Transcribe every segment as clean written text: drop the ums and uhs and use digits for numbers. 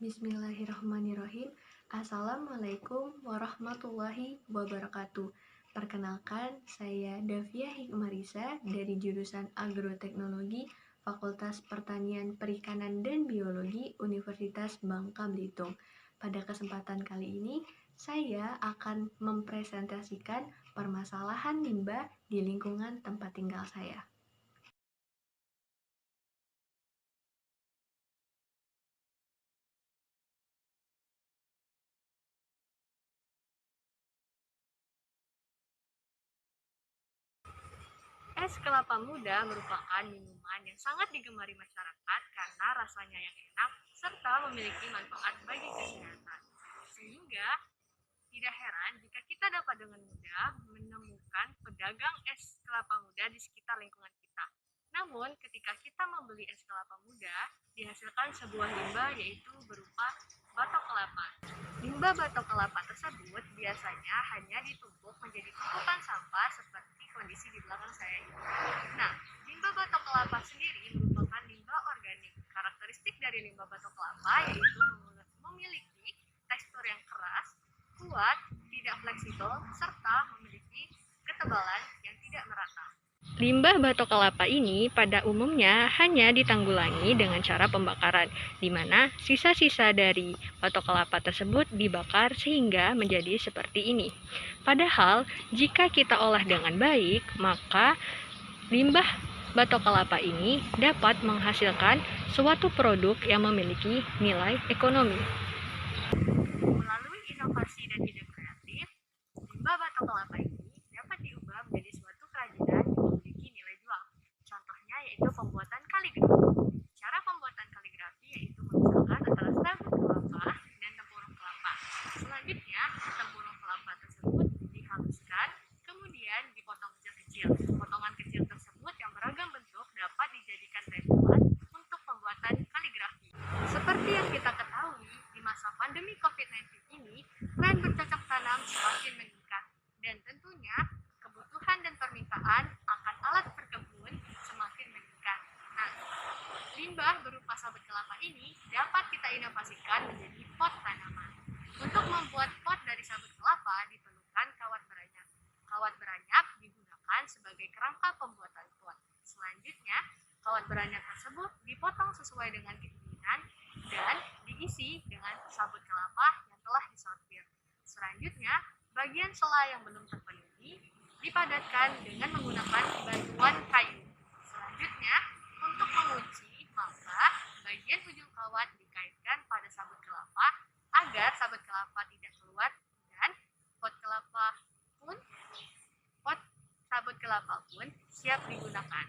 Bismillahirrahmanirrahim. Assalamualaikum warahmatullahi wabarakatuh. Perkenalkan, saya Davia Hikmarisa dari jurusan Agroteknologi Fakultas Pertanian Perikanan dan Biologi Universitas Bangka Belitung. Pada kesempatan kali ini, saya akan mempresentasikan permasalahan limbah di lingkungan tempat tinggal saya. Es kelapa muda merupakan minuman yang sangat digemari masyarakat karena rasanya yang enak serta memiliki manfaat bagi kesehatan. Sehingga tidak heran jika kita dapat dengan mudah menemukan pedagang es kelapa muda di sekitar lingkungan kita. Namun, ketika kita membeli es kelapa muda, dihasilkan sebuah limbah yaitu berupa batok kelapa. Limbah batok kelapa tersebut biasanya hanya ditumpuk menjadi tumpukan sampah seperti kondisi di belakang saya ini. Nah, limbah batok kelapa sendiri merupakan limbah organik. Karakteristik dari limbah batok kelapa yaitu memiliki tekstur yang keras, kuat, tidak fleksibel, serta memiliki ketebalan yang tidak merata. Limbah batok kelapa ini pada umumnya hanya ditanggulangi dengan cara pembakaran, di mana sisa-sisa dari batok kelapa tersebut dibakar sehingga menjadi seperti ini. Padahal, jika kita olah dengan baik, maka limbah batok kelapa ini dapat menghasilkan suatu produk yang memiliki nilai ekonomi. Melalui inovasi dan ide kreatif, limbah batok kelapa ini dapat diubah menjadi suatu kerajinan yang memiliki nilai jual. Contohnya yaitu pembuatan kaligrafi. Cara pembuatan kaligrafi yaitu memisahkan antara sabut kelapa dan tempurung kelapa. Selanjutnya, tempurung kelapa tersebut dihaluskan, kemudian dipotong kecil-kecil. Potongan kecil tersebut yang beragam bentuk dapat dijadikan tempelan untuk pembuatan kaligrafi. Seperti yang kita ketahui, di masa pandemi COVID-19 ini, tren bercocok tanam semakin meningkat dan tentunya kebutuhan dan permintaan akan alat berkebun semakin meningkat. Nah, limbah berupa sabut kelapa ini dapat kita inovasikan menjadi pot tanaman. Untuk membuat pot dari sabut kelapa diperlukan kawat beranyap. Kawat beranyap digunakan sebagai kerangka pembuatan pot. Selanjutnya, kawat beranyap tersebut dipotong sesuai dengan keinginan dan diisi dengan sabut kelapa yang telah disortir. Selanjutnya, bagian sela yang belum terpenuhi dipadatkan dengan menggunakan bantuan kayu. Selanjutnya, untuk mengunci, maka bagian ujung kawat dikaitkan pada sabut kelapa agar sabut kelapa tidak keluar dan pot sabut kelapa pun siap digunakan.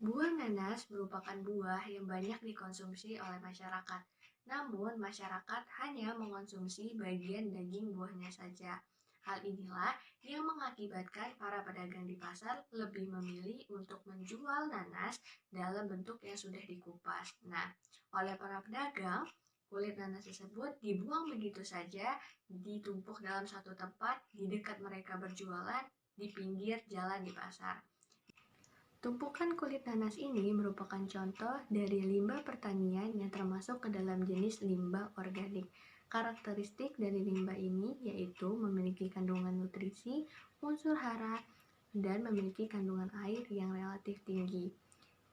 Buah nanas merupakan buah yang banyak dikonsumsi oleh masyarakat. Namun, masyarakat hanya mengonsumsi bagian daging buahnya saja. Hal inilah yang mengakibatkan para pedagang di pasar lebih memilih untuk menjual nanas dalam bentuk yang sudah dikupas. Nah, oleh para pedagang, kulit nanas tersebut dibuang begitu saja, ditumpuk dalam satu tempat di dekat mereka berjualan di pinggir jalan di pasar. Tumpukan kulit nanas ini merupakan contoh dari limbah pertanian yang termasuk ke dalam jenis limbah organik. Karakteristik dari limbah ini yaitu memiliki kandungan nutrisi, unsur hara, dan memiliki kandungan air yang relatif tinggi.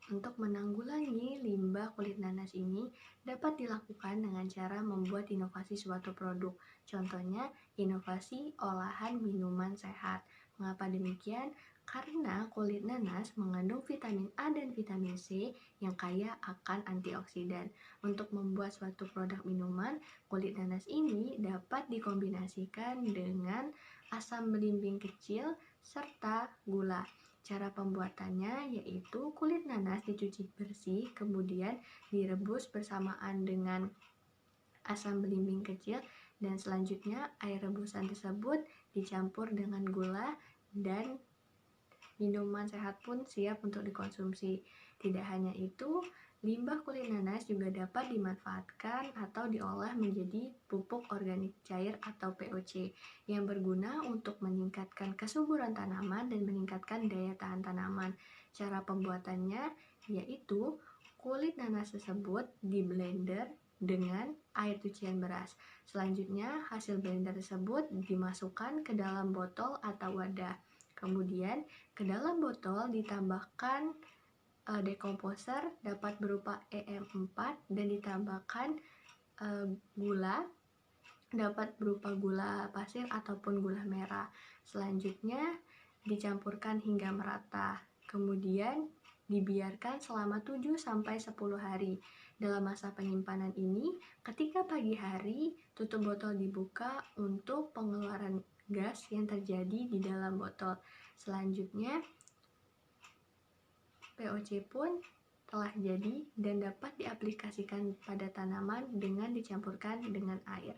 Untuk menanggulangi limbah kulit nanas ini dapat dilakukan dengan cara membuat inovasi suatu produk. Contohnya, inovasi olahan minuman sehat. Mengapa demikian? Karena kulit nanas mengandung vitamin A dan vitamin C yang kaya akan antioksidan. Untuk membuat suatu produk minuman, kulit nanas ini dapat dikombinasikan dengan asam belimbing kecil serta gula. Cara pembuatannya yaitu kulit nanas dicuci bersih, kemudian direbus bersamaan dengan asam belimbing kecil, dan selanjutnya air rebusan tersebut dicampur dengan gula dan minuman sehat pun siap untuk dikonsumsi. Tidak hanya itu, Limbah kulit nanas juga dapat dimanfaatkan atau diolah menjadi pupuk organik cair atau POC yang berguna untuk meningkatkan kesuburan tanaman dan meningkatkan daya tahan tanaman. Cara pembuatannya yaitu kulit nanas tersebut di blender dengan air cucian beras. Selanjutnya, hasil blender tersebut dimasukkan ke dalam botol atau wadah. Kemudian, ke dalam botol ditambahkan dekomposer dapat berupa EM4 dan ditambahkan gula dapat berupa gula pasir ataupun gula merah. Selanjutnya dicampurkan hingga merata. Kemudian dibiarkan selama 7-10 hari. Dalam masa penyimpanan ini, ketika pagi hari, tutup botol dibuka untuk pengeluaran gas yang terjadi di dalam botol. Selanjutnya, POC pun telah jadi dan dapat diaplikasikan pada tanaman dengan dicampurkan dengan air.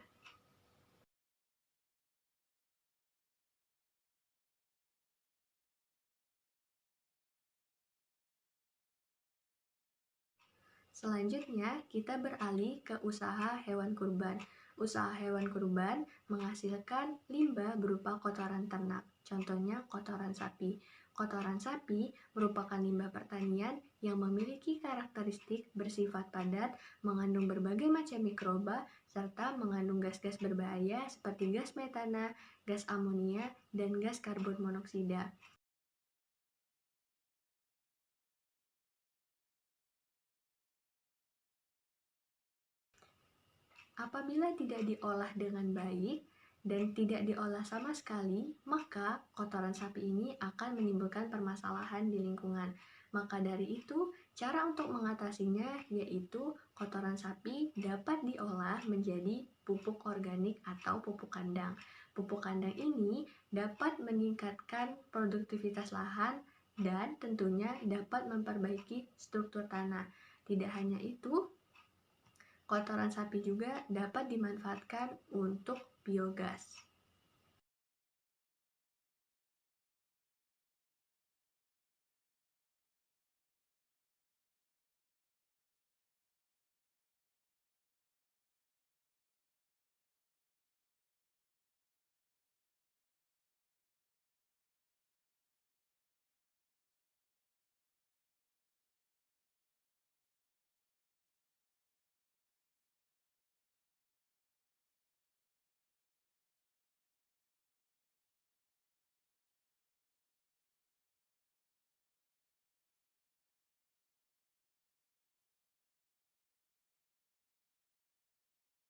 Selanjutnya, kita beralih ke usaha hewan kurban. Usaha hewan kurban menghasilkan limbah berupa kotoran ternak, contohnya kotoran sapi. Kotoran sapi merupakan limbah pertanian yang memiliki karakteristik bersifat padat, mengandung berbagai macam mikroba, serta mengandung gas-gas berbahaya seperti gas metana, gas amonia, dan gas karbon monoksida. Apabila tidak diolah dengan baik dan tidak diolah sama sekali, maka kotoran sapi ini akan menimbulkan permasalahan di lingkungan. Maka dari itu, cara untuk mengatasinya yaitu kotoran sapi dapat diolah menjadi pupuk organik atau pupuk kandang. Pupuk kandang ini dapat meningkatkan produktivitas lahan dan tentunya dapat memperbaiki struktur tanah. Tidak hanya itu, kotoran sapi juga dapat dimanfaatkan untuk biogas.